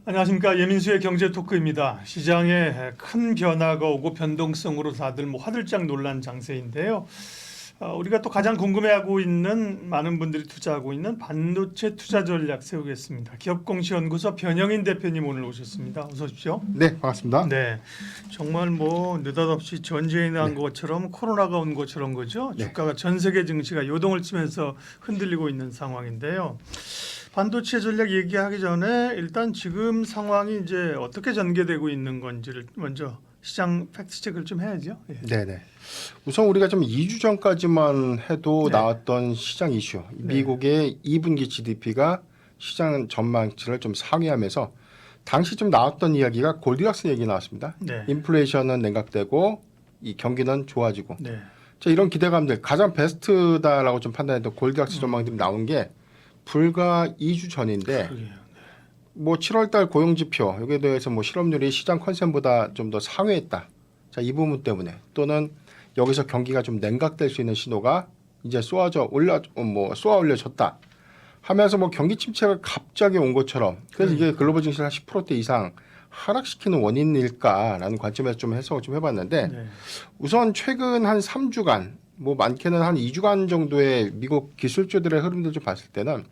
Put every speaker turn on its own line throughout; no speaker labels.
안녕하십니까. 예민수의 경제 토크입니다. 시장에 큰 변화가 오고 변동성으로 다들 화들짝 놀란 장세인데요. 우리가 또 가장 궁금해하고 있는 많은 분들이 투자하고 있는 반도체 투자 전략 세우겠습니다. 기업공시연구소 변영인 대표님 오늘 오셨습니다. 어서 오십시오.
네, 반갑습니다.
네, 정말 느닷없이 전쟁이 난 것처럼 코로나가 온 것처럼 그죠?
네.
주가가 전 세계 증시가 요동을 치면서 흔들리고 있는 상황인데요. 반도체 전략 얘기하기 전에 일단 지금 상황이 이제 어떻게 전개되고 있는 건지를 먼저 시장 팩트 체크를 좀 해야죠. 예.
네. 우선 우리가 좀 2주 전까지만 해도
네.
나왔던 시장 이슈, 미국의 2분기 GDP가 시장 전망치를 좀 상회하면서 당시 좀 나왔던 이야기가 골디락스 얘기 나왔습니다.
네.
인플레이션은 냉각되고 이 경기는 좋아지고.
네.
자, 이런 기대감들 가장 베스트다라고 좀 판단했던 골디락스 전망들이 나온 게 불과 2주 전인데
그러게요.
뭐 7월달 고용지표 여기에 대해서 뭐 실업률이 시장 컨센보다 좀 더 상회했다. 자, 이 부분 때문에 또는 여기서 경기가 좀 냉각될 수 있는 신호가 이제 쏘아 올려졌다. 하면서 뭐 경기 침체가 갑자기 온 것처럼 그래서 이게 글로벌 증시를 한 10%대 이상 하락시키는 원인일까라는 관점에서 좀 해석을 좀 해봤는데
네.
우선 최근 한 3주간 뭐 많게는 한 2주간 정도의 미국 기술주들의 흐름들 좀 봤을 때는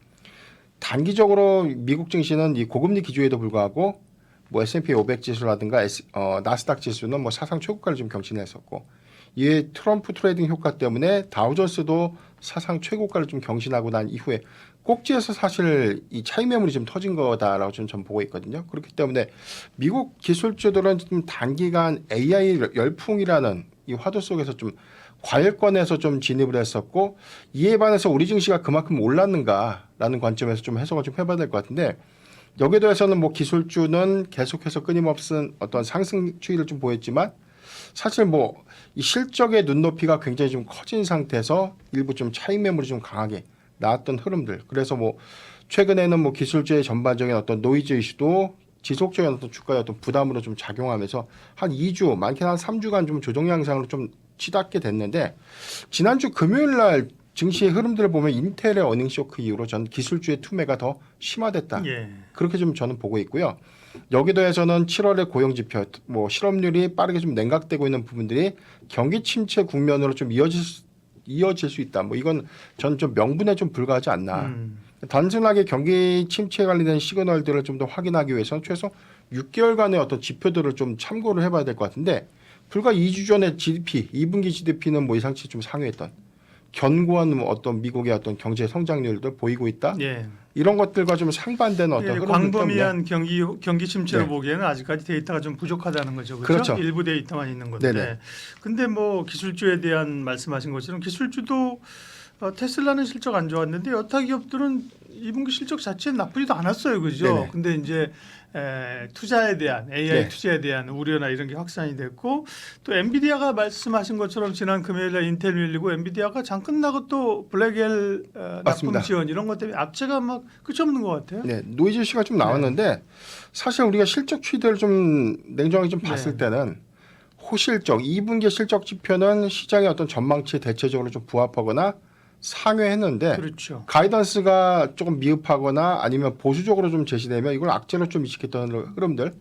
단기적으로 미국 증시는 이 고금리 기조에도 불구하고 뭐 S&P 500 지수라든가 나스닥 지수는 뭐 사상 최고가를 좀 경신했었고 이에 트럼프 트레이딩 효과 때문에 다우존스도 사상 최고가를 좀 경신하고 난 이후에 꼭지에서 사실 이 차익 매물이 좀 터진 거다라고 전 보고 있거든요. 그렇기 때문에 미국 기술주들은 좀 단기간 AI 열풍이라는 이 화두 속에서 좀 과열권에서 좀 진입을 했었고 이에 반해서 우리 증시가 그만큼 올랐는가라는 관점에서 좀 해석을 좀 해봐야 될 것 같은데 여기에 대해서는 뭐 기술주는 계속해서 끊임없은 어떤 상승 추이를 좀 보였지만 사실 뭐 이 실적의 눈높이가 굉장히 좀 커진 상태에서 일부 좀 차익 매물이 좀 강하게 나왔던 흐름들. 그래서 뭐 최근에는 뭐 기술주의 전반적인 어떤 노이즈 이슈도 지속적인 어떤 주가의 어떤 부담으로 좀 작용하면서 한 2주, 많게는 한 3주간 좀 조정 양상으로 좀 치닫게 됐는데 지난주 금요일 날 증시의 흐름들을 보면 인텔의 어닝 쇼크 이후로 전 기술주의 투매가 더 심화됐다.
예.
그렇게 좀 저는 보고 있고요. 여기 더해서는 7월의 고용지표, 뭐 실업률이 빠르게 좀 냉각되고 있는 부분들이 경기 침체 국면으로 좀 이어질 수 있다. 뭐 이건 저는 좀 명분에 좀 불과하지 않나. 단순하게 경기 침체에 관련된 시그널들을 좀 더 확인하기 위해서는 최소 6개월간의 어떤 지표들을 좀 참고를 해봐야 될 것 같은데 불과 2주 전에 GDP, 2분기 GDP는 뭐 예상치 좀 상회했던 견고한 뭐 어떤 미국의 어떤 경제 성장률도 보이고 있다.
예.
이런 것들과 좀 상반되는 어떤 흐름들 때문에
광범위한 경기 침체로
네.
보기에는 아직까지 데이터가 좀 부족하다는 거죠. 그렇죠?
그렇죠.
일부 데이터만 있는 건데.
네네.
근데 뭐 기술주에 대한 말씀하신 것처럼 기술주도 테슬라는 실적 안 좋았는데 여타 기업들은 2분기 실적 자체는 나쁘지도 않았어요. 그죠?
네네.
근데 이제 투자에 대한 AI
네.
투자에 대한 우려나 이런 게 확산이 됐고 또 엔비디아가 말씀하신 것처럼 지난 금요일에 인텔 밀리고 엔비디아가 장 끝나고 또 블랙엘 납품
맞습니다.
지원 이런 것 때문에 악재가 막 끝이 없는 것 같아요.
네, 노이즈 이슈가 좀 나왔는데 사실 우리가 실적 추이들을 좀 냉정하게 좀 봤을 때는 호실적 2분기 실적 지표는 시장의 어떤 전망치에 대체적으로 좀 부합하거나 상회했는데
그렇죠.
가이던스가 조금 미흡하거나 아니면 보수적으로 좀 제시되면 이걸 악재로 좀 인식했던 흐름들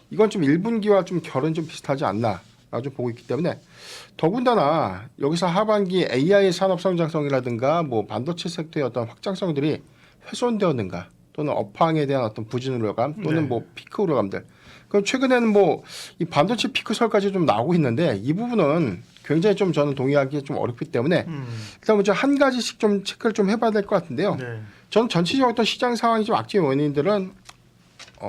이건 좀 1분기와 좀 결은 좀 비슷하지 않나라고 좀 보고 있기 때문에 더군다나 여기서 하반기 AI 산업 성장성이라든가 뭐 반도체 섹터의 어떤 확장성들이 훼손되었는가 또는 업황에 대한 어떤 부진 우려감 또는 뭐 피크 우려감들 그럼 최근에는 뭐 이 반도체 피크설까지 좀 나오고 있는데 이 부분은 굉장히 좀 저는 동의하기 좀 어렵기 때문에 일단 먼저 한 가지씩 좀 체크를 좀 해봐야 될 것 같은데요.
네.
저는 전체적으로 어떤 시장 상황이 좀 악재 원인들은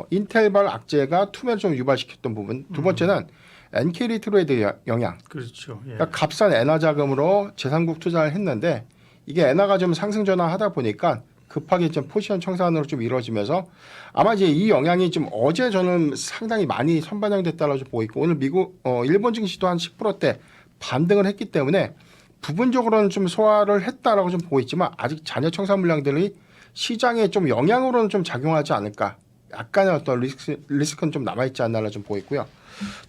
인텔발 악재가 투매를 좀 유발시켰던 부분. 두 번째는 NK 트레이드 영향.
그렇죠. 예.
그러니까 값싼 엔화 자금으로 재산국 투자를 했는데 이게 엔화가 좀 상승 전환하다 보니까 급하게 좀 포지션 청산으로 좀 이루어지면서 아마 이제 이 영향이 좀 어제 저는 상당히 많이 선반영됐다고 보고 있고 오늘 일본 증시도 한 10%대 반등을 했기 때문에 부분적으로는 좀 소화를 했다라고 좀 보고 있지만 아직 잔여 청산 물량들이 시장에 좀 영향으로는 좀 작용하지 않을까. 약간의 어떤 리스크는 좀 남아있지 않나라 좀 보고 있고요.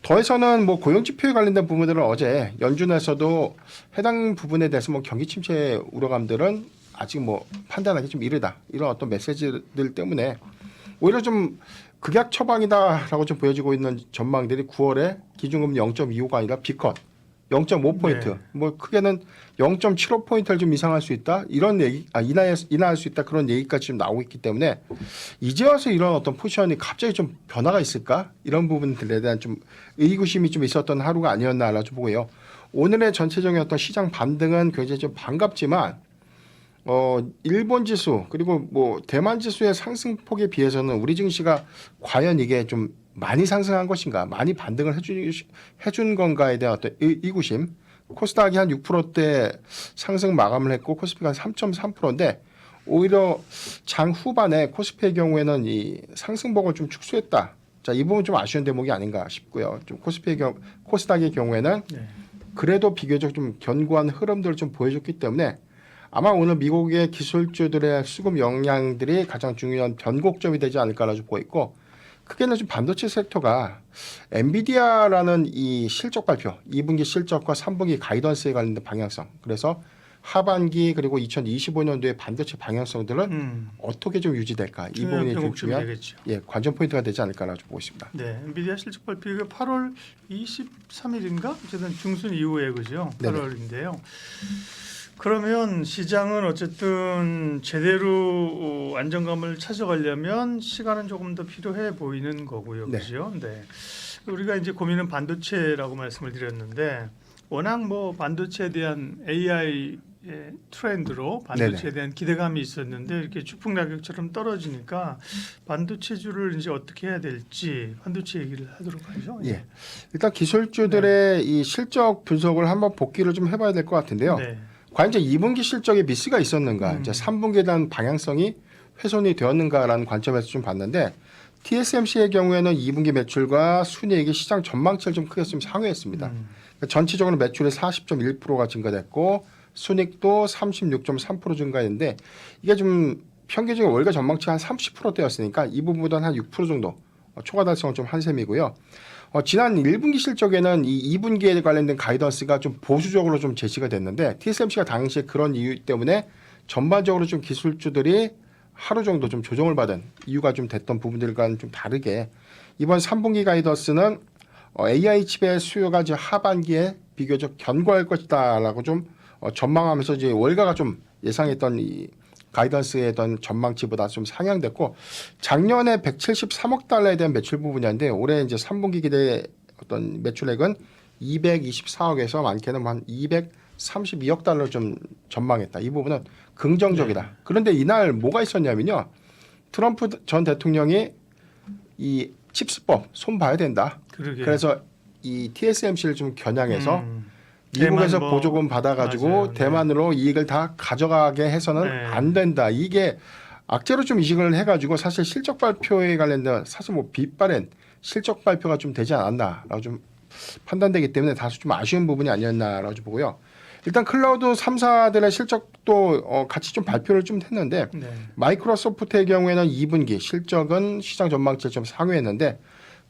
더해서는 뭐 고용 지표에 관련된 부분들은 어제 연준에서도 해당 부분에 대해서 뭐 경기 침체 우려감들은 아직 뭐 판단하기 좀 이르다. 이런 어떤 메시지들 때문에 오히려 좀 극약 처방이다라고 좀 보여지고 있는 전망들이 9월에 기준금리 0.25가 아니라 B컷 0.5포인트,
네.
뭐 크게는 0.75포인트를 좀 이상할 수 있다 이런 얘기, 인하할 수 있다 그런 얘기까지 좀 나오고 있기 때문에 이제 와서 이런 어떤 포지션이 갑자기 좀 변화가 있을까 이런 부분들에 대한 좀 의구심이 좀 있었던 하루가 아니었나라고 보고요. 오늘의 전체적인 어떤 시장 반등은 굉장히 좀 반갑지만 일본 지수 그리고 뭐 대만 지수의 상승폭에 비해서는 우리 증시가 과연 이게 좀 많이 상승한 것인가, 많이 반등을 해준 건가에 대한 어떤 의구심. 코스닥이 한 6%대 상승 마감을 했고 코스피가 한 3.3%인데 오히려 장 후반에 코스피의 경우에는 이 상승폭을 좀 축소했다. 자, 이 부분 좀 아쉬운 대목이 아닌가 싶고요. 좀 코스닥의 경우에는
네.
그래도 비교적 좀 견고한 흐름들을 좀 보여줬기 때문에 아마 오늘 미국의 기술주들의 수급 영향들이 가장 중요한 변곡점이 되지 않을까라고 보고 있고 크게는 좀 반도체 섹터가 엔비디아라는 이 실적 발표, 2분기 실적과 3분기 가이던스에 관련된 방향성 그래서 하반기 그리고 2025년도의 반도체 방향성들은 어떻게 좀 유지될까 이 부분이 좀 중요한
되겠죠.
관전 포인트가 되지 않을까라고 보고 있습니다.
네, 엔비디아 실적 발표가 8월 23일인가? 어쨌든 중순 이후에 그죠? 8월인데요. 그러면 시장은 어쨌든 제대로 안정감을 찾아가려면 시간은 조금 더 필요해 보이는 거고요,
네.
그죠? 네. 우리가 이제 고민은 반도체라고 말씀을 드렸는데 워낙 뭐 반도체에 대한 AI 의 트렌드로 반도체에 대한 기대감이 있었는데 이렇게 추풍낙엽처럼 떨어지니까 반도체주를 이제 어떻게 해야 될지 반도체 얘기를 하도록 하죠.
예. 일단 기술주들의 이 실적 분석을 한번 복기를 좀 해봐야 될 것 같은데요.
네.
과연 이제 2분기 실적에 미스가 있었는가, 이제 3분기에 대한 방향성이 훼손이 되었는가라는 관점에서 좀 봤는데 TSMC의 경우에는 2분기 매출과 순이익이 시장 전망치를 좀 크게 좀 상회했습니다. 그러니까 전체적으로 매출이 40.1%가 증가됐고 순이익도 36.3% 증가했는데 이게 좀 평균적인 월가 전망치가 한 30%대였으니까 이 부분보다는 한 6% 정도 초과 달성은 좀 한 셈이고요. 지난 1분기 실적에는 이 2분기에 관련된 가이던스가 좀 보수적으로 좀 제시가 됐는데 TSMC가 당시에 그런 이유 때문에 전반적으로 좀 기술주들이 하루 정도 좀 조정을 받은 이유가 좀 됐던 부분들과는 좀 다르게 이번 3분기 가이던스는 AI 칩의 수요가 이제 하반기에 비교적 견고할 것이다라고 좀 전망하면서 이제 월가가 좀 예상했던 이 가이던스의 어떤 전망치보다 좀 상향됐고 작년에 173억 달러에 대한 매출 부분이었는데 올해 이제 3분기 기대 어떤 매출액은 224억에서 많게는 한 232억 달러를 좀 전망했다. 이 부분은 긍정적이다.
네.
그런데 이날 뭐가 있었냐면요. 트럼프 전 대통령이 이 칩스법 손 봐야 된다.
그러게요.
그래서 이 TSMC를 좀 겨냥해서 미국에서
대만 뭐,
보조금 받아가지고
맞아요.
대만으로 이익을 다 가져가게 해서는
네.
안 된다. 이게 악재로 좀 이식을 해가지고 사실 실적 발표에 관련된 사실 뭐 빗발엔 실적 발표가 좀 되지 않았나라고 좀 판단되기 때문에 다소 좀 아쉬운 부분이 아니었나라고 좀 보고요. 일단 클라우드 3사들의 실적도 같이 좀 발표를 좀 했는데
네.
마이크로소프트의 경우에는 2분기 실적은 시장 전망치를 좀 상회했는데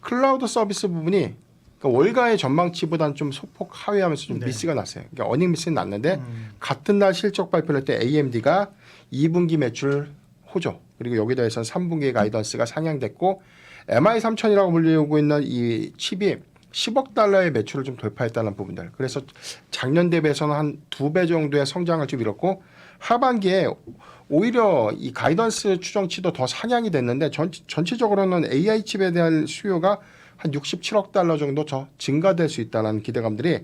클라우드 서비스 부분이 그러니까 월가의 전망치보다는 좀 소폭 하회하면서 좀
네.
미스가 났어요. 그러니까 어닝 미스는 났는데 같은 날 실적 발표를 할 때 AMD가 2분기 매출 호조 그리고 여기에 대해서는 3분기 가이던스가 상향됐고 MI3000이라고 불리고 있는 이 칩이 10억 달러의 매출을 좀 돌파했다는 부분들. 그래서 작년 대비해서는 한 2배 정도의 성장을 좀 이뤘고 하반기에 오히려 이 가이던스 추정치도 더 상향이 됐는데 전체적으로는 AI 칩에 대한 수요가 한 67억 달러 정도 더 증가될 수 있다는 기대감들이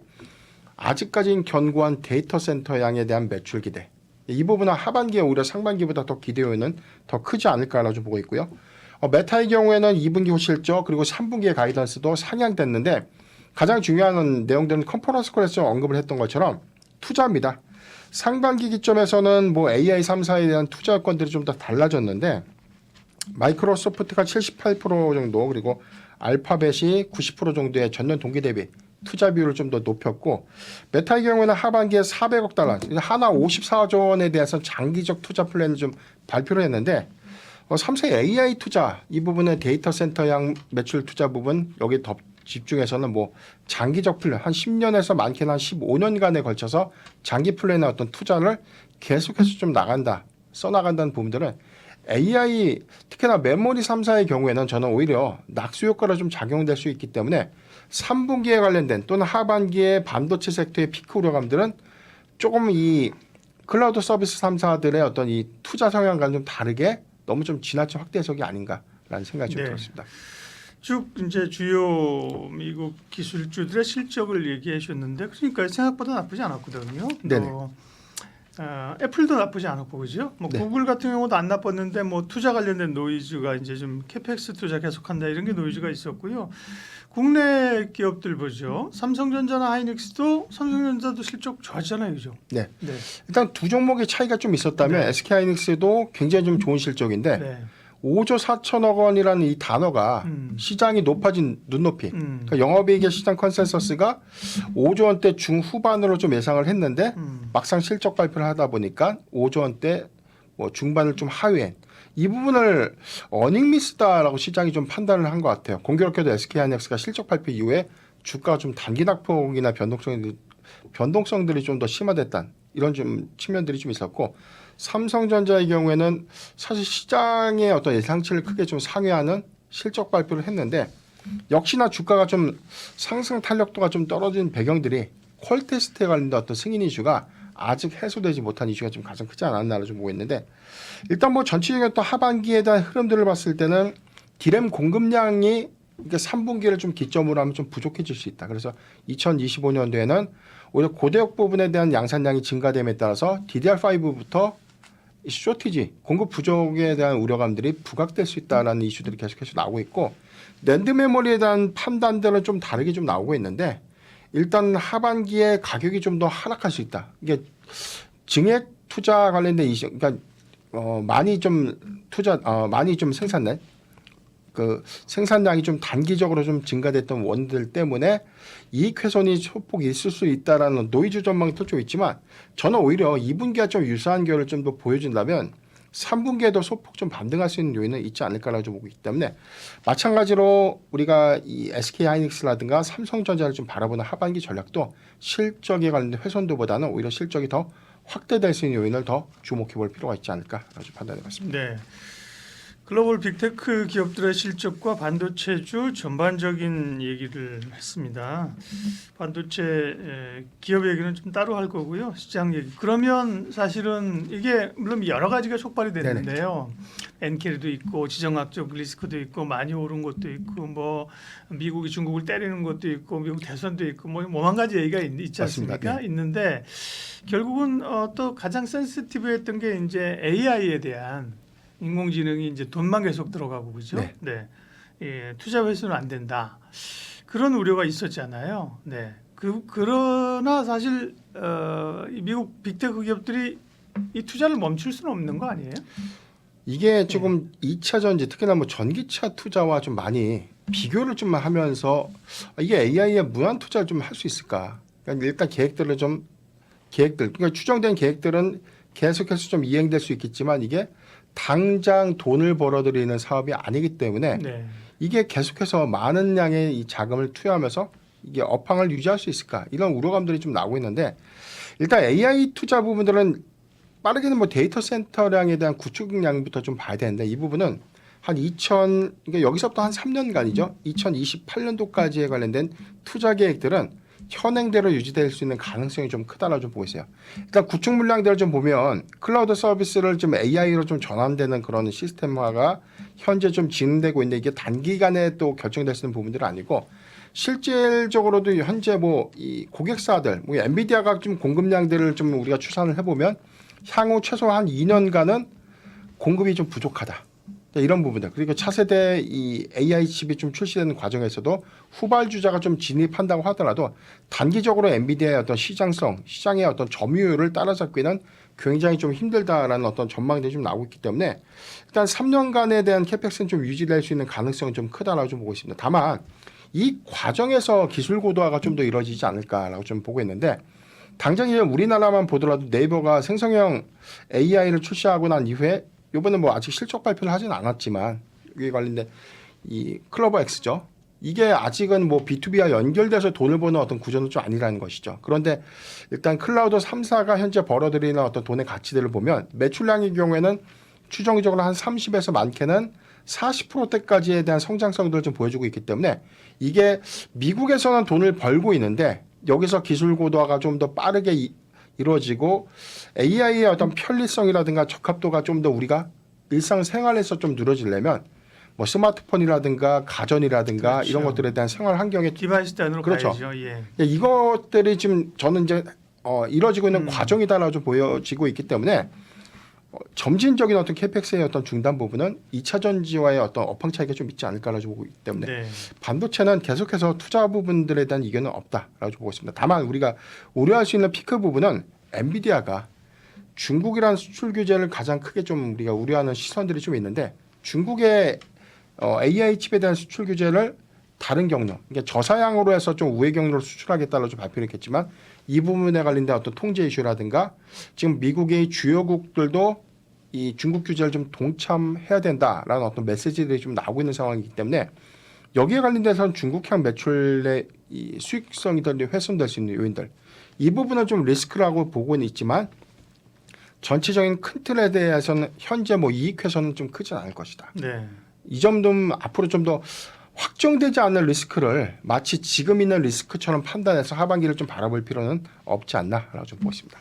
아직까지는 견고한 데이터 센터 양에 대한 매출 기대. 이 부분은 하반기에 오히려 상반기보다 더 기대 요인은 더 크지 않을까라고 보고 있고요. 메타의 경우에는 2분기 실적 그리고 3분기의 가이던스도 상향됐는데 가장 중요한 내용들은 컨퍼런스 콜에서 언급을 했던 것처럼 투자입니다. 상반기 기점에서는 뭐 AI 3사에 대한 투자 건들이 좀 더 달라졌는데 마이크로소프트가 78% 정도 그리고 알파벳이 90% 정도의 전년 동기 대비 투자 비율을 좀 더 높였고 메타의 경우에는 하반기에 400억 달러 하나 54조 원에 대해서 장기적 투자 플랜을 좀 발표를 했는데 3세 AI 투자 이 부분의 데이터 센터 양 매출 투자 부분 여기 더 집중해서는 뭐 장기적 플랜 한 10년에서 많게는 한 15년간에 걸쳐서 장기 플랜의 어떤 투자를 계속해서 좀 써나간다는 부분들은 AI 특히나 메모리 3사의 경우에는 저는 오히려 낙수 효과가 좀 작용될 수 있기 때문에 3분기에 관련된 또는 하반기에 반도체 섹터의 피크 우려감들은 조금 이 클라우드 서비스 3사들의 어떤 이 투자 성향과는 좀 다르게 너무 좀 지나친 확대 해석이 아닌가라는 생각이 좀
네.
들었습니다.
쭉 이제 주요 미국 기술주들의 실적을 얘기해 주셨는데 그러니까 생각보다 나쁘지 않았거든요.
네네.
애플도 나쁘지 않았고 그죠? 뭐
네.
구글 같은 경우도 안 나빴는데 뭐 투자 관련된 노이즈가 이제 좀 캐펙스 투자 계속한다 이런 게 노이즈가 있었고요. 국내 기업들 보죠. 삼성전자나 하이닉스도 삼성전자도 실적 좋았잖아요, 그죠?
네.
네.
일단 두 종목의 차이가 좀 있었다면
네.
SK하이닉스도 굉장히 좀 좋은 실적인데
네.
5조 4천억 원이라는 이 단어가 시장이 높아진 눈높이. 그러니까 영업이익의 시장 컨센서스가 5조 원대 중후반으로 좀 예상을 했는데 막상 실적 발표를 하다 보니까 5조 원대 뭐 중반을 좀 하회한 이 부분을 어닝 미스다라고 시장이 좀 판단을 한 것 같아요. 공교롭게도 SK하이닉스가 실적 발표 이후에 주가가 좀 단기 낙폭이나 변동성들이 좀 더 심화됐다는 이런 좀 측면들이 좀 있었고 삼성전자의 경우에는 사실 시장의 어떤 예상치를 크게 좀 상회하는 실적 발표를 했는데 역시나 주가가 좀 상승 탄력도가 좀 떨어진 배경들이 퀄 테스트에 관련된 어떤 승인 이슈가 아직 해소되지 못한 이슈가 좀 가장 크지 않았나를 좀 보고 있는데 일단 뭐 전체적인 또 하반기에 대한 흐름들을 봤을 때는 디램 공급량이 이게 3분기를 좀 기점으로 하면 좀 부족해질 수 있다. 그래서 2025년도에는 오히려 고대역 부분에 대한 양산량이 증가됨에 따라서 DDR5부터 쇼티지 공급 부족에 대한 우려감들이 부각될 수 있다라는 이슈들이 계속해서 나오고 있고 낸드 메모리에 대한 판단들은 좀 다르게 좀 나오고 있는데 일단 하반기에 가격이 좀 더 하락할 수 있다. 이게 증액 투자 관련된 이슈, 그러니까 많이 좀 생산된 그 생산량이 좀 단기적으로 좀 증가됐던 원들 때문에 이익 훼손이 소폭 있을 수 있다라는 노이즈 전망도 좀 있지만 저는 오히려 2분기와 좀 유사한 결을 좀 더 보여준다면 3분기에도 소폭 좀 반등할 수 있는 요인은 있지 않을까라고 좀 보고 있기 때문에 마찬가지로 우리가 이 SK하이닉스라든가 삼성전자를 좀 바라보는 하반기 전략도 실적에 관련된 훼손도보다는 오히려 실적이 더 확대될 수 있는 요인을 더 주목해 볼 필요가 있지 않을까라고 좀 판단해 봤습니다.
네. 글로벌 빅테크 기업들의 실적과 반도체주 전반적인 얘기를 했습니다. 반도체 기업 얘기는 좀 따로 할 거고요. 시장 얘기. 그러면 사실은 이게 물론 여러 가지가 촉발이 되는데요. 엔켈도 있고 지정학적 리스크도 있고 많이 오른 것도 있고 뭐 미국이 중국을 때리는 것도 있고 미국 대선도 있고 뭐 오만 가지 얘기가 있지 않습니까?
맞습니다. 네.
있는데 결국은 또 가장 센시티브했던 게 이제 AI에 대한 인공지능이 이제 돈만 계속 들어가고 그죠?
네.
네. 예, 투자 회수는 안 된다. 그런 우려가 있었잖아요. 네. 그러나 사실 이 미국 빅테크 기업들이 이 투자를 멈출 수는 없는 거 아니에요?
이게 조금 2차 전지 특히나 뭐 전기차 투자와 좀 많이 비교를 좀 하면서 이게 AI에 무한 투자를 좀 할 수 있을까? 그러니까 일단 그러니까 추정된 계획들은 계속해서 좀 이행될 수 있겠지만 이게 당장 돈을 벌어들이는 사업이 아니기 때문에
네.
이게 계속해서 많은 양의 이 자금을 투여하면서 이게 업황을 유지할 수 있을까? 이런 우려감들이 좀 나오고 있는데 일단 AI 투자 부분들은 빠르게는 뭐 데이터 센터량에 대한 구축량부터 좀 봐야 되는데 이 부분은 그러니까 여기서부터 한 3년간이죠. 2028년도까지에 관련된 투자 계획들은 현행대로 유지될 수 있는 가능성이 좀 크다라고 좀 보고 있어요. 일단 구축 물량들을 좀 보면 클라우드 서비스를 좀 AI로 좀 전환되는 그런 시스템화가 현재 좀 진행되고 있는데 이게 단기간에 또 결정될 수 있는 부분들은 아니고 실질적으로도 현재 뭐 이 고객사들, 뭐 엔비디아가 좀 공급량들을 좀 우리가 추산을 해보면 향후 최소한 2년간은 공급이 좀 부족하다. 이런 부분들 그리고 차세대 이 AI 칩이 좀 출시되는 과정에서도 후발주자가 좀 진입한다고 하더라도 단기적으로 엔비디아의 어떤 시장성, 시장의 어떤 점유율을 따라잡기는 굉장히 좀 힘들다라는 어떤 전망들이 좀 나오고 있기 때문에 일단 3년간에 대한 캐펙스는 좀 유지될 수 있는 가능성은 좀 크다라고 좀 보고 있습니다. 다만 이 과정에서 기술 고도화가 좀 더 이루어지지 않을까라고 좀 보고 있는데 당장 이제 우리나라만 보더라도 네이버가 생성형 AI를 출시하고 난 이후에 이번에 뭐 아직 실적 발표를 하진 않았지만 이에 관련된 이 클로버 X죠. 이게 아직은 뭐 B2B와 연결돼서 돈을 버는 어떤 구조는 좀 아니라는 것이죠. 그런데 일단 클라우드 3사가 현재 벌어들이는 어떤 돈의 가치들을 보면 매출량의 경우에는 추정적으로 한 30에서 많게는 40%대까지에 대한 성장성들을 좀 보여주고 있기 때문에 이게 미국에서는 돈을 벌고 있는데 여기서 기술 고도화가 좀 더 빠르게 이루어지고 AI의 어떤 편리성이라든가 적합도가 좀 더 우리가 일상생활에서 좀 누려지려면 뭐 스마트폰이라든가 가전이라든가
그렇죠.
이런 것들에 대한 생활 환경에
디바이스 단으로
그렇죠.
가야죠. 예.
이것들이 지금 저는 이제 이루어지고 있는 과정이다라고 좀 보여지고 있기 때문에 점진적인 어떤 캐펙스의 어떤 중단 부분은 2차 전지와의 어떤 업황 차이가 좀 있지 않을까라고 보고 있기 때문에
네.
반도체는 계속해서 투자 부분들에 대한 이견은 없다라고 보고 있습니다. 다만 우리가 우려할 수 있는 피크 부분은 엔비디아가 중국이라는 수출 규제를 가장 크게 좀 우리가 우려하는 시선들이 좀 있는데 중국의 AI 칩에 대한 수출 규제를 다른 경로, 그러니까 저사양으로 해서 좀 우회 경로로 수출하겠다고 좀 발표를 했겠지만 이 부분에 관련된 어떤 통제 이슈라든가 지금 미국의 주요국들도 이 중국 규제를 좀 동참해야 된다라는 어떤 메시지들이 좀 나오고 있는 상황이기 때문에 여기에 관련돼서는 중국향 매출의 이 수익성이든 훼손될 수 있는 요인들 이 부분은 좀 리스크라고 보고는 있지만 전체적인 큰 틀에 대해서는 현재 뭐 이익 훼손은 좀 크진 않을 것이다.
네.
이 점도 앞으로 좀 더 확정되지 않는 리스크를 마치 지금 있는 리스크처럼 판단해서 하반기를 좀 바라볼 필요는 없지 않나라고 좀 보겠습니다.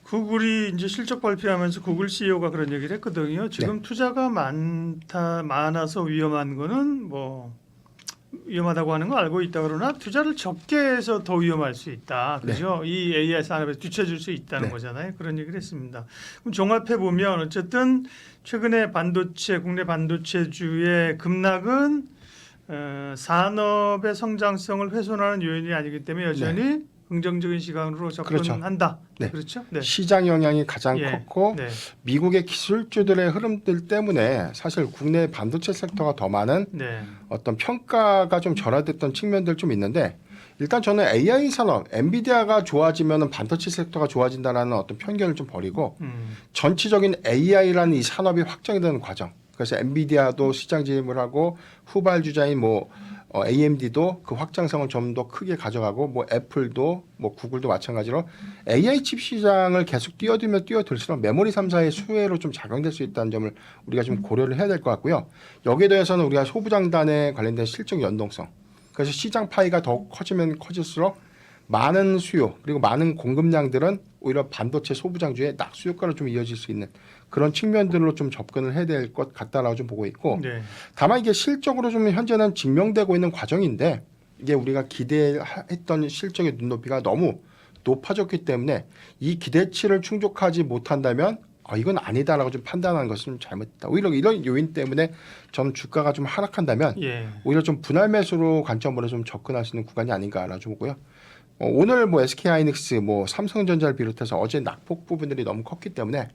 구글이 이제 실적 발표하면서 구글 CEO가 그런 얘기를 했거든요. 지금 투자가 많아서 위험한 거는 뭐 위험하다고 하는 거 알고 있다 그러나 투자를 적게 해서 더 위험할 수 있다. 그죠? 이 AI 산업에 뒤처질 수 있다는 거잖아요. 그런 얘기를 했습니다. 그럼 종합해 보면 어쨌든 최근에 국내 반도체주의 급락은 산업의 성장성을 훼손하는 요인이 아니기 때문에 여전히 긍정적인 시각으로 접근한다.
네.
그렇죠? 네.
시장 영향이 가장 컸고
네.
미국의 기술주들의 흐름들 때문에 사실 국내 반도체 섹터가 더 많은
네.
어떤 평가가 좀 절하됐던 측면들 좀 있는데 일단 저는 AI 산업, 엔비디아가 좋아지면 반도체 섹터가 좋아진다라는 어떤 편견을 좀 버리고 전체적인 AI라는 이 산업이 확장이 되는 과정. 그래서 엔비디아도 시장 진입을 하고 후발주자인 뭐 AMD도 그 확장성을 좀 더 크게 가져가고 뭐 애플도 뭐 구글도 마찬가지로 AI 칩 시장을 계속 뛰어들수록 메모리 3사의 수혜로 좀 작용될 수 있다는 점을 우리가 좀 고려를 해야 될 것 같고요. 여기에 대해서는 우리가 소부장단에 관련된 실적 연동성. 그래서 시장 파이가 더 커지면 커질수록 많은 수요 그리고 많은 공급량들은 오히려 반도체 소부장주의 낙수 효과로 좀 이어질 수 있는 그런 측면들로 좀 접근을 해야 될 것 같다라고 좀 보고 있고
네.
다만 이게 실적으로 좀 현재는 증명되고 있는 과정인데 이게 우리가 기대했던 실적의 눈높이가 너무 높아졌기 때문에 이 기대치를 충족하지 못한다면 이건 아니다라고 좀 판단하는 것은 좀 잘못됐다. 오히려 이런 요인 때문에 저는 주가가 좀 하락한다면 오히려 좀 분할 매수로 관점으로 좀 접근할 수 있는 구간이 아닌가라고 좀 보고요. 오늘 뭐 SK하이닉스, 뭐 삼성전자를 비롯해서 어제 낙폭 부분들이 너무 컸기 때문에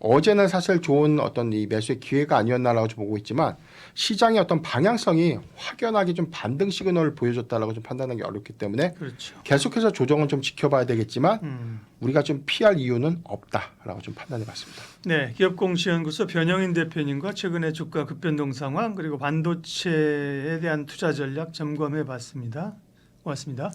어제는 사실 좋은 어떤 이 매수의 기회가 아니었나라고 좀 보고 있지만 시장의 어떤 방향성이 확연하게 좀 반등 시그널을 보여줬다라고 좀 판단하기 어렵기 때문에
그렇죠.
계속해서 조정은 좀 지켜봐야 되겠지만 우리가 좀 피할 이유는 없다라고 좀 판단해봤습니다.
네, 기업공시연구소 변영인 대표님과 최근의 주가 급변동 상황 그리고 반도체에 대한 투자 전략 점검해봤습니다. 고맙습니다.